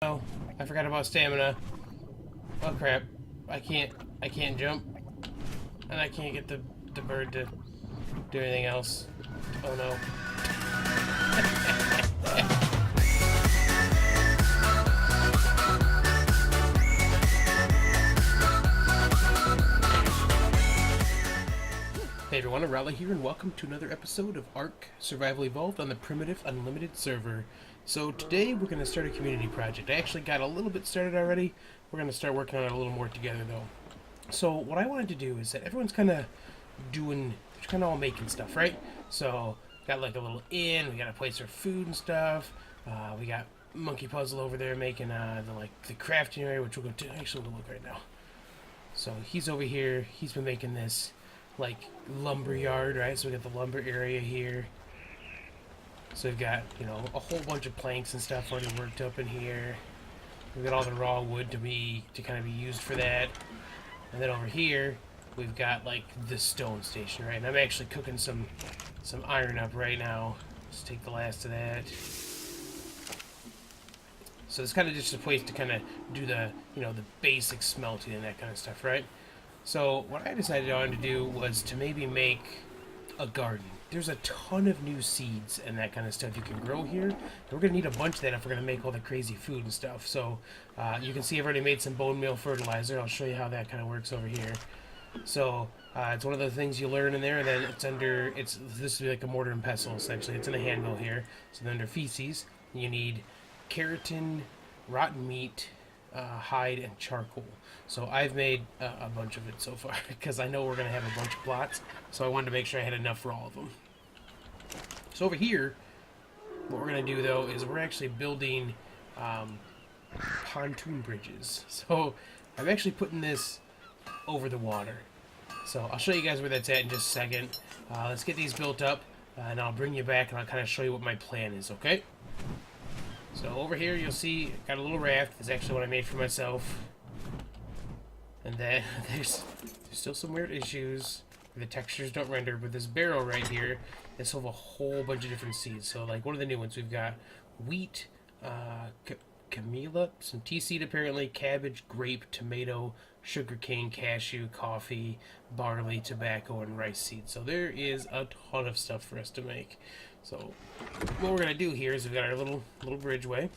Oh, I forgot about stamina. Oh crap. I can't jump. And I can't get the bird to do anything else. Oh no. Hey everyone, Arahli here, and welcome to another episode of ARK Survival Evolved on the Primitive Unlimited server. So today we're going to start a community project. I actually got a little bit started already. We're going to start working on it a little more together though. So what I wanted to do is that everyone's kind of all making stuff, right? So got like a little inn, we got a place for food and stuff. We got Monkey Puzzle over there making the crafting area, which we'll go to. Actually, we'll look right now. So he's over here. He's been making this like lumber yard, right? So we got the lumber area here. So we've got, you know, a whole bunch of planks and stuff already worked up in here. We've got all the raw wood to kind of be used for that. And then over here, we've got like the stone station, right? And I'm actually cooking some iron up right now. Let's take the last of that. So it's kind of just a place to kind of do the, you know, the basic smelting and that kind of stuff, right? So what I decided on to do was to maybe make a garden. There's a ton of new seeds and that kind of stuff you can grow here. And we're going to need a bunch of that if we're going to make all the crazy food and stuff. So you can see I've already made some bone meal fertilizer. I'll show you how that kind of works over here. So it's one of the things you learn in there, and then this would be like a mortar and pestle essentially. It's in a handle here. So then under feces, you need keratin, rotten meat, hide, and charcoal. So I've made a bunch of it so far because I know we're going to have a bunch of plots, so I wanted to make sure I had enough for all of them. So over here, what we're going to do though is we're actually building pontoon bridges. So I'm actually putting this over the water. So I'll show you guys where that's at in just a second. Let's get these built up, and I'll bring you back and I'll kind of show you what my plan is, okay? So over here you'll see I got a little raft. It's actually what I made for myself. And then there's still some weird issues. The textures don't render, but this barrel right here, this will have a whole bunch of different seeds. So like one of the new ones, we've got wheat, camellia, some tea seed apparently, cabbage, grape, tomato, sugarcane, cashew, coffee, barley, tobacco, and rice seeds. So there is a ton of stuff for us to make. So what we're gonna do here is we've got our little bridgeway.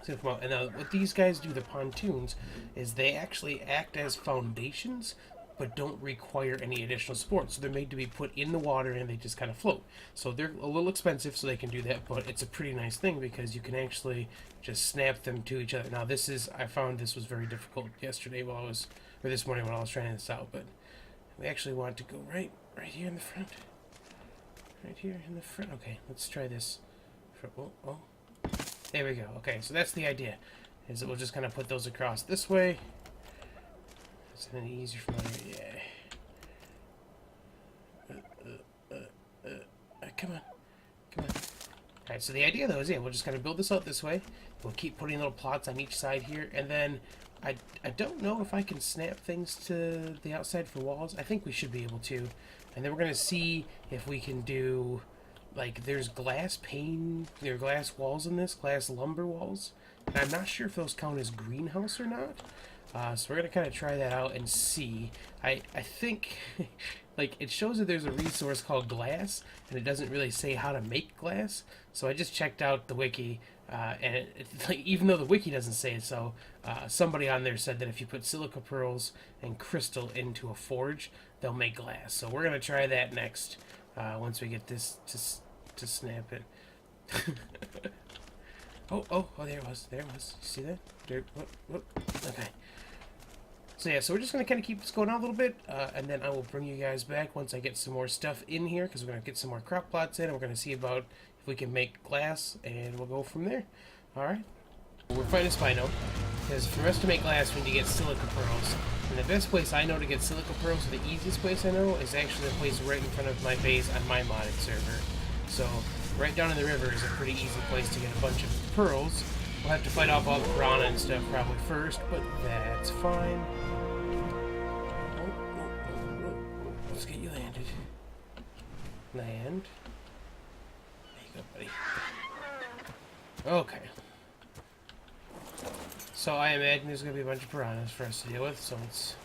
And what these guys do, the pontoons, is they actually act as foundations, but don't require any additional support. So they're made to be put in the water and they just kind of float. So they're a little expensive, so they can do that, but it's a pretty nice thing because you can actually just snap them to each other. Now I found this was very difficult yesterday this morning when I was trying this out, but we actually want to go right here in the front. Right here in the front. Okay, let's try this. Oh. There we go. Okay, so that's the idea. Is that we'll just kind of put those across this way. It's then easier for me. Yeah. Come on. Alright, so the idea though is, we'll just kind of build this out this way. We'll keep putting little plots on each side here, and then I don't know if I can snap things to the outside for walls. I think we should be able to. And then we're going to see if we can do, like, there's glass walls in this, glass lumber walls. And I'm not sure if those count as greenhouse or not. So we're going to kind of try that out and see. I think, like, it shows that there's a resource called glass, and it doesn't really say how to make glass. So I just checked out the wiki, and like, even though the wiki doesn't say it, so somebody on there said that if you put silica pearls and crystal into a forge, they'll make glass. So we're going to try that next, once we get this to snap it. oh, there it was. You see that? Whoop. Okay. So yeah, so we're just going to kind of keep this going on a little bit, and then I will bring you guys back once I get some more stuff in here, because we're going to get some more crop plots in, and we're going to see about if we can make glass, and we'll go from there. Alright? We're finding Spino, because for us to make glass, we need to get silica pearls. And the best place I know to get silica pearls, or the easiest place I know, is actually the place right in front of my base on my modded server. So, right down in the river is a pretty easy place to get a bunch of pearls. We'll have to fight off all the piranha and stuff probably first, but that's fine. Let's get you landed. Land. There you go, buddy. Okay. So I imagine there's going to be a bunch of piranhas for us to deal with, so let's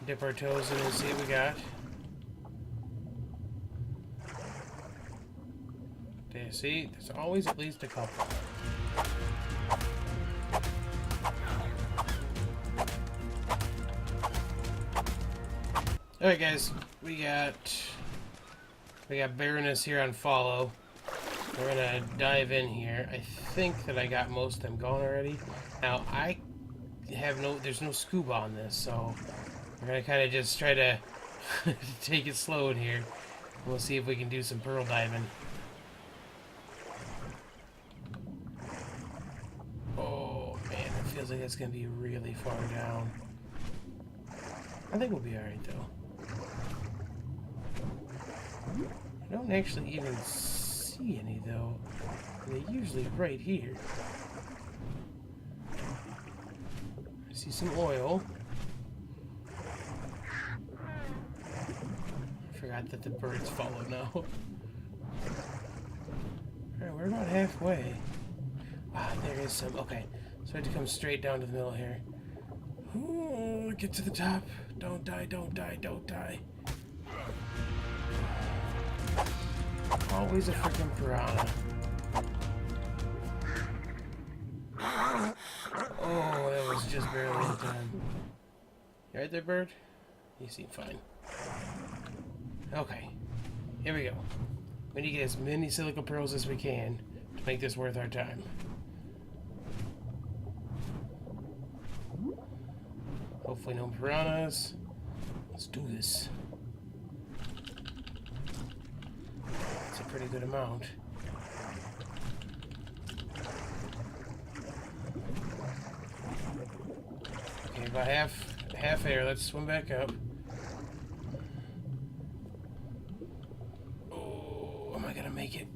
dip our toes in and see what we got. Okay, see? There's always at least a couple. Alright guys, we got Baroness here on follow. We're gonna dive in here. I think that I got most of them gone already. Now there's no scuba on this, so we're gonna kind of just try to take it slow in here. We'll see if we can do some pearl diving. Oh man, it feels like it's gonna be really far down. I think we'll be alright though. I don't actually even see any though. They're usually right here. I see some oil. I forgot that the birds follow now. Alright, we're about halfway. Ah, there is some. Okay, so I have to come straight down to the middle here. Ooh, get to the top. Don't die, don't die, don't die. Always a freaking piranha. Oh, that was just barely in time. You right there, bird? You seem fine. Okay, here we go. We need to get as many silica pearls as we can to make this worth our time. Hopefully no piranhas. Let's do this. That's a pretty good amount. Okay, about half air. Let's swim back up. Oh, am I gonna make it?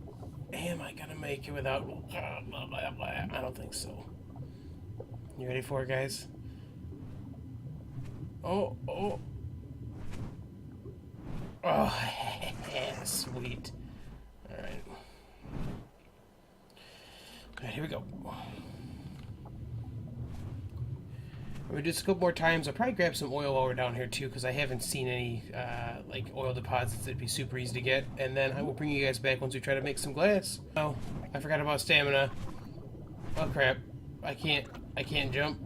Am I gonna make it without? Blah, blah, blah. I don't think so. You ready for it, guys? Oh, oh. Oh, sweet. Alright. Alright, here we go. I'm gonna do this a couple more times. I'll probably grab some oil while we're down here too, because I haven't seen any like oil deposits that'd be super easy to get. And then I will bring you guys back once we try to make some glass. Oh, I forgot about stamina. Oh crap. I can't jump.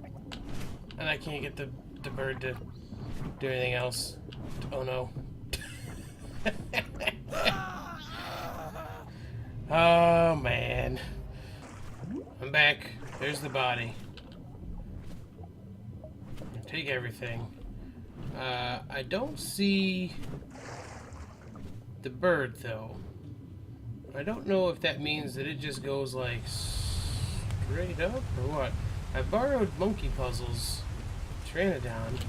And I can't get the bird to do anything else. Oh no. Oh man. I'm back. There's the body. Take everything. I don't see the bird though. I don't know if that means that it just goes like straight up or what. I borrowed monkey puzzles. Pteranodon.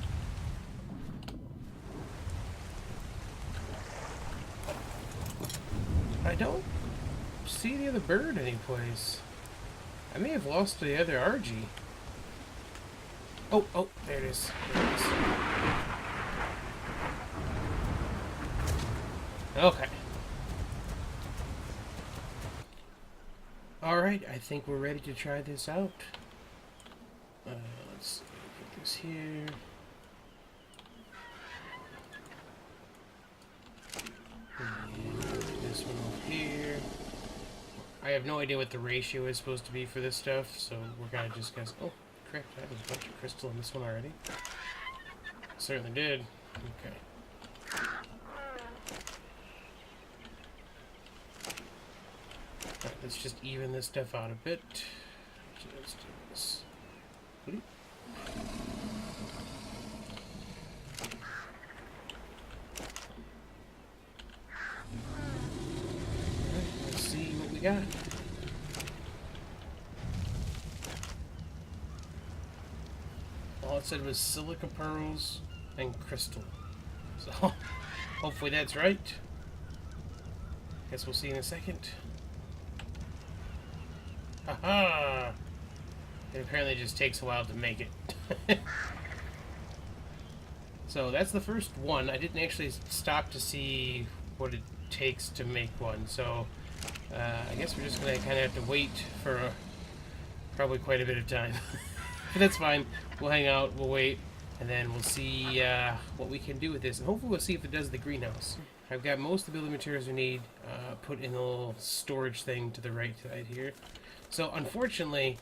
I don't see the other bird anyplace. I may have lost the other RG. Oh, there it is. There it is. Okay. Alright, I think we're ready to try this out. Let's see, put this here. And put this one over here. I have no idea what the ratio is supposed to be for this stuff, so we're gonna just guess. Oh, crap, I have a bunch of crystal in this one already. Certainly did. Okay. Alright, let's just even this stuff out a bit. Let's do this. Alright, let's see what we got. All it said was silica pearls and crystal. So, hopefully that's right. Guess we'll see in a second. Haha! It apparently just takes a while to make it. So that's the first one. I didn't actually stop to see what it takes to make one. So I guess we're just going to kind of have to wait for probably quite a bit of time But that's fine. We'll hang out, we'll wait, and then we'll see what we can do with this. And hopefully we'll see if it does the greenhouse. I've got most of the building materials we need put in a little storage thing to the right side here. So unfortunately,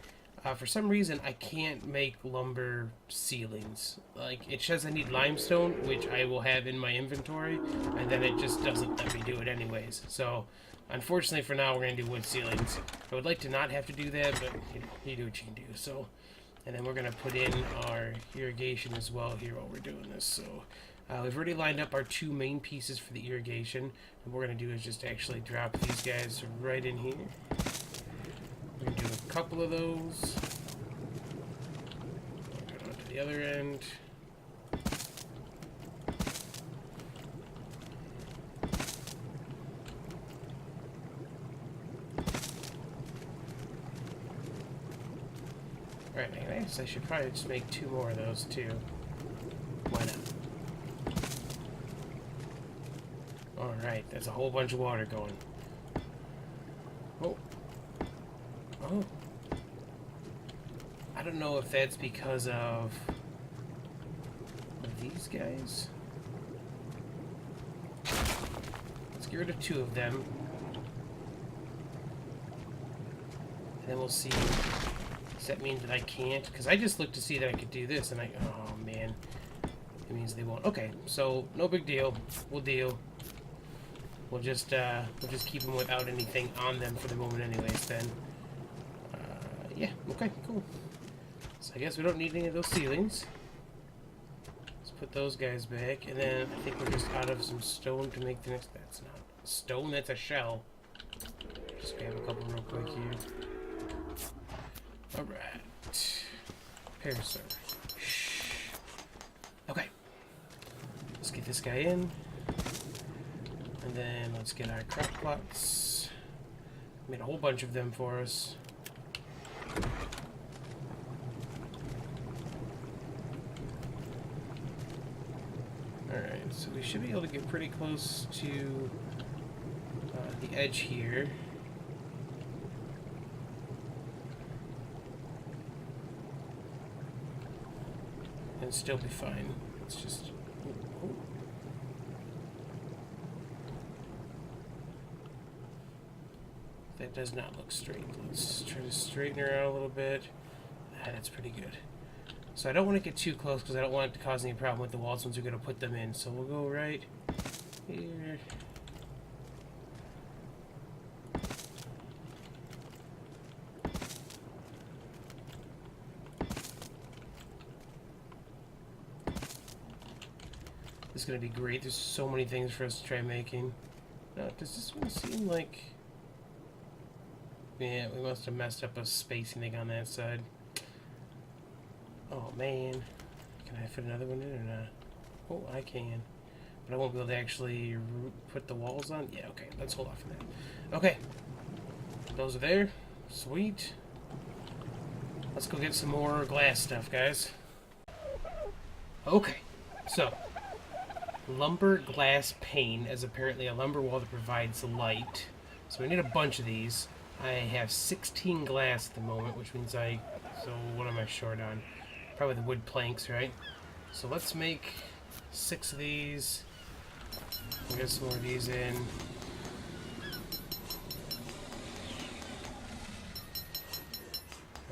for some reason, I can't make lumber ceilings. Like, it says I need limestone, which I will have in my inventory, and then it just doesn't let me do it anyways. So, unfortunately for now, we're going to do wood ceilings. I would like to not have to do that, but you do what you can do. So, and then we're going to put in our irrigation as well here while we're doing this. So, we've already lined up our 2 main pieces for the irrigation. And what we're going to do is just actually drop these guys right in here. We're going to do a couple of those. Go on to the other end. Alright, I guess I should probably just make 2 more of those too. Why not? Alright, that's a whole bunch of water going. Oh. Oh. I don't know if that's because of these guys. Let's get rid of 2 of them. And then we'll see. Does that mean that I can't? Because I just looked to see that I could do this, and oh man. It means they won't. Okay, so no big deal. We'll deal. We'll just keep them without anything on them for the moment anyways then. Yeah, okay, cool. So I guess we don't need any of those ceilings. Let's put those guys back, and then I think we're just out of some stone to make the next... That's not stone, that's a shell. Just grab a couple real quick here. Alright. Parasol. Shh. Okay. Let's get this guy in. And then let's get our crop plots. Made a whole bunch of them for us. Alright, so we should be able to get pretty close to the edge here. And still be fine. It's just... Oh. That does not look straight. Let's try to straighten her out a little bit. That's pretty good. So I don't want to get too close because I don't want it to cause any problem with the walls once we're going to put them in. So we'll go right here. This is going to be great. There's so many things for us to try making. Now, does this one seem like... Yeah, we must have messed up a spacing thing on that side. Oh, man. Can I fit another one in or not? Oh, I can. But I won't be able to actually put the walls on? Yeah, okay. Let's hold off on that. Okay. Those are there. Sweet. Let's go get some more glass stuff, guys. Okay. So, lumber glass pane is apparently a lumber wall that provides light. So we need a bunch of these. I have 16 glass at the moment, which means so what am I short on? Probably the wood planks, right? So let's make 6 of these. We'll get some more of these in.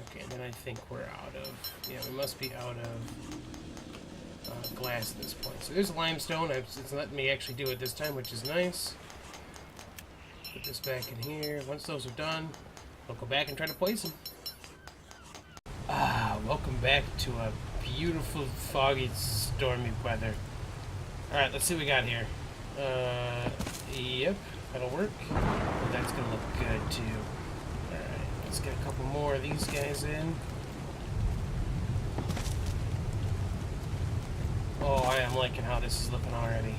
Okay, then I think we're out of... Yeah, we must be out of glass at this point. So there's limestone. It's letting me actually do it this time, which is nice. Put this back in here. Once those are done, I'll go back and try to place them. Welcome back to a beautiful, foggy, stormy weather. Alright, let's see what we got here. Yep, that'll work. Oh, that's gonna look good, too. Alright, let's get a couple more of these guys in. Oh, I am liking how this is looking already.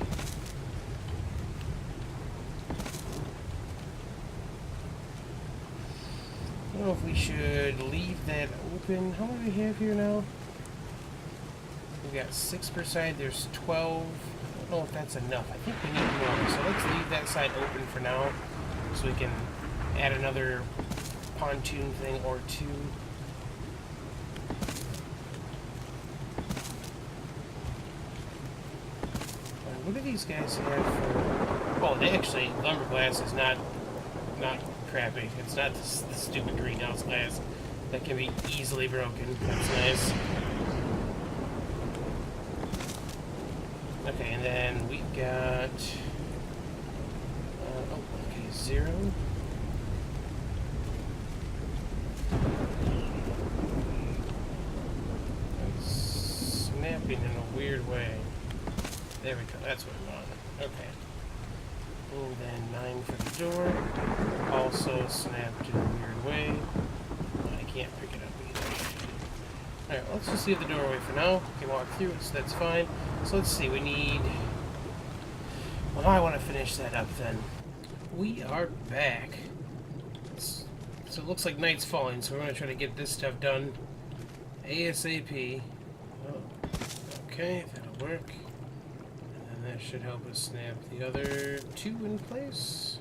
I don't know if we should leave that open. How many do we have here now? We've got 6 per side. There's 12. I don't know if that's enough. I think we need more. So let's leave that side open for now so we can add another pontoon thing or 2. these guys have for... Oh, they actually, lumber glass is not crappy. It's not the stupid greenhouse glass that can be easily broken. That's nice. Okay, and then we got... oh, okay, 0. It's snapping in a weird way. There we go, that's what we want. Okay. And then 9 for the door. Also snapped in a weird way. I can't pick it up either. Alright, let's just leave the doorway for now. We can walk through it, so that's fine. So let's see, we need... Well, I want to finish that up then. We are back. So it looks like night's falling, so we're going to try to get this stuff done ASAP. Oh, okay, that'll work. And that should help us snap the other 2 in place.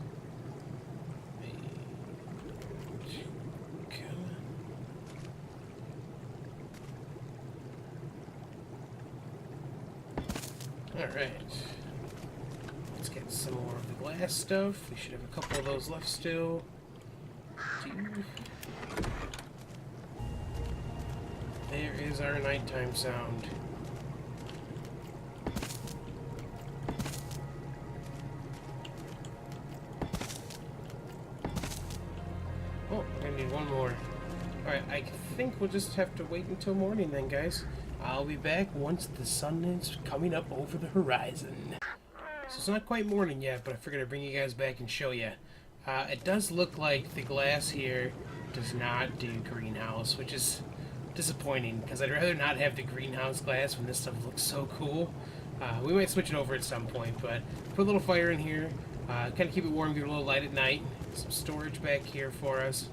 Alright. Let's get some more of the glass stuff. We should have a couple of those left still. 2. There is our nighttime sound. Oh, we're gonna need one more. Alright, I think we'll just have to wait until morning then, guys. I'll be back once the sun is coming up over the horizon. So it's not quite morning yet, but I figured I'd bring you guys back and show you. It does look like the glass here does not do greenhouse, which is disappointing, because I'd rather not have the greenhouse glass when this stuff looks so cool. We might switch it over at some point, but put a little fire in here, kind of keep it warm, give it a little light at night. Some storage back here for us.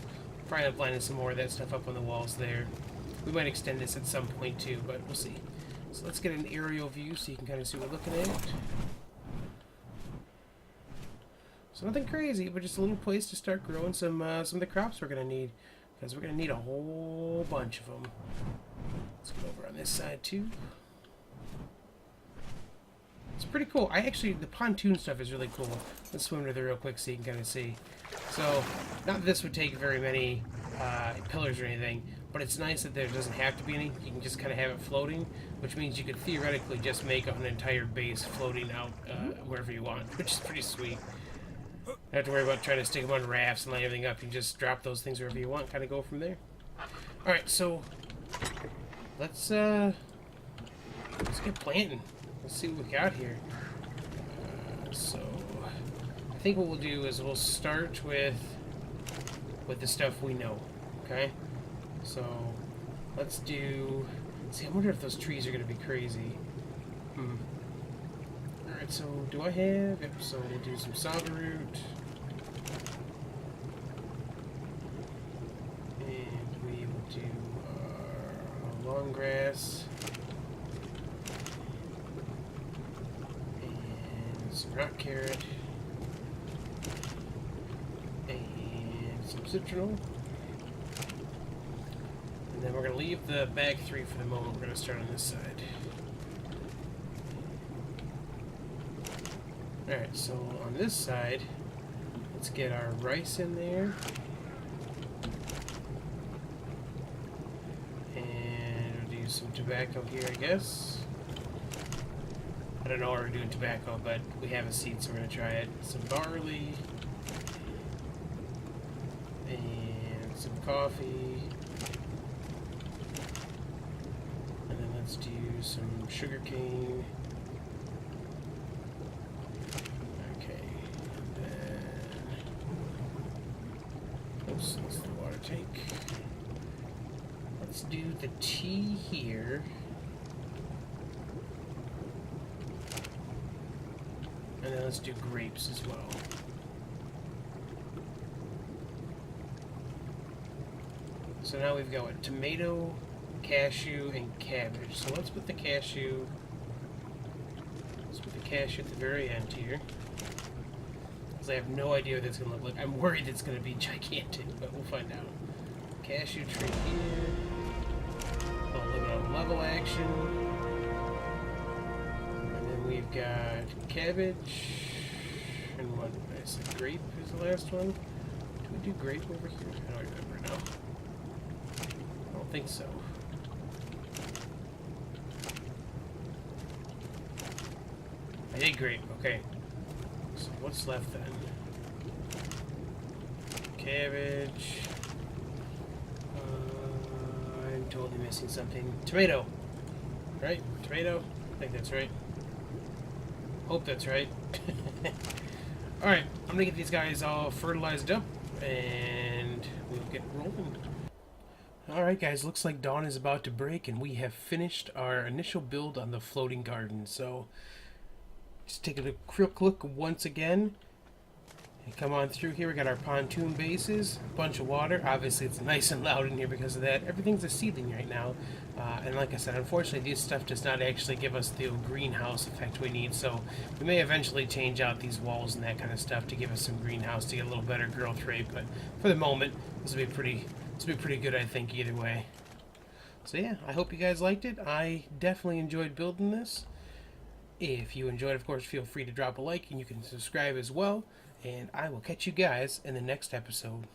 Probably end up lining some more of that stuff up on the walls there. We might extend this at some point too, but we'll see. So let's get an aerial view so you can kind of see what we're looking at. So nothing crazy, but just a little place to start growing some of the crops we're going to need. Because we're going to need a whole bunch of them. Let's go over on this side too. It's pretty cool. The pontoon stuff is really cool. Let's swim to there real quick so you can kind of see. So, not that this would take very many pillars or anything, but it's nice that there doesn't have to be any. You can just kind of have it floating, which means you could theoretically just make an entire base floating out wherever you want, which is pretty sweet. You don't have to worry about trying to stick them on rafts and line everything up. You can just drop those things wherever you want, kind of go from there. Alright, so let's get planting. Let's see what we got here. So I think what we'll do is we'll start with the stuff we know. Okay? So let's do... See, I wonder if those trees are going to be crazy. Alright, so do I have... Yep, so we'll do some saga root. And we will do our long grass. And some rock carrot. And some citronal. And then we're going to leave the bag 3 for the moment. We're going to start on this side. Alright, so on this side, let's get our rice in there. And we'll do some tobacco here, I guess. I don't know why we're doing tobacco, but we have a seed, so we're going to try it. Some barley. And some coffee. And then let's do some sugar cane. That's the water tank. Let's do the tea here. And then let's do grapes as well. So now we've got what? Tomato, cashew, and cabbage. So let's put the cashew. Let's put the cashew at the very end here. I have no idea what that's going to look like. I'm worried it's going to be gigantic, but we'll find out. Cashew tree here. A little bit of level action. And then we've got cabbage. And what did I say? Grape is the last one. Do we do grape over here? I don't remember now. I don't think so. I did grape. Okay. So what's left then? Cabbage. I'm totally missing something. Tomato. Right? Tomato? I think that's right. Hope that's right. Alright, I'm gonna get these guys all fertilized up and we'll get rolling. Alright guys, looks like dawn is about to break and we have finished our initial build on the floating garden. So just take a quick look once again. And come on through here. We got our pontoon bases, a bunch of water. Obviously, it's nice and loud in here because of that. Everything's a seedling right now. And like I said, unfortunately, this stuff does not actually give us the greenhouse effect we need. So we may eventually change out these walls and that kind of stuff to give us some greenhouse to get a little better growth rate. But for the moment, this will be pretty good, I think, either way. So yeah, I hope you guys liked it. I definitely enjoyed building this. If you enjoyed, of course, feel free to drop a like and you can subscribe as well. And I will catch you guys in the next episode.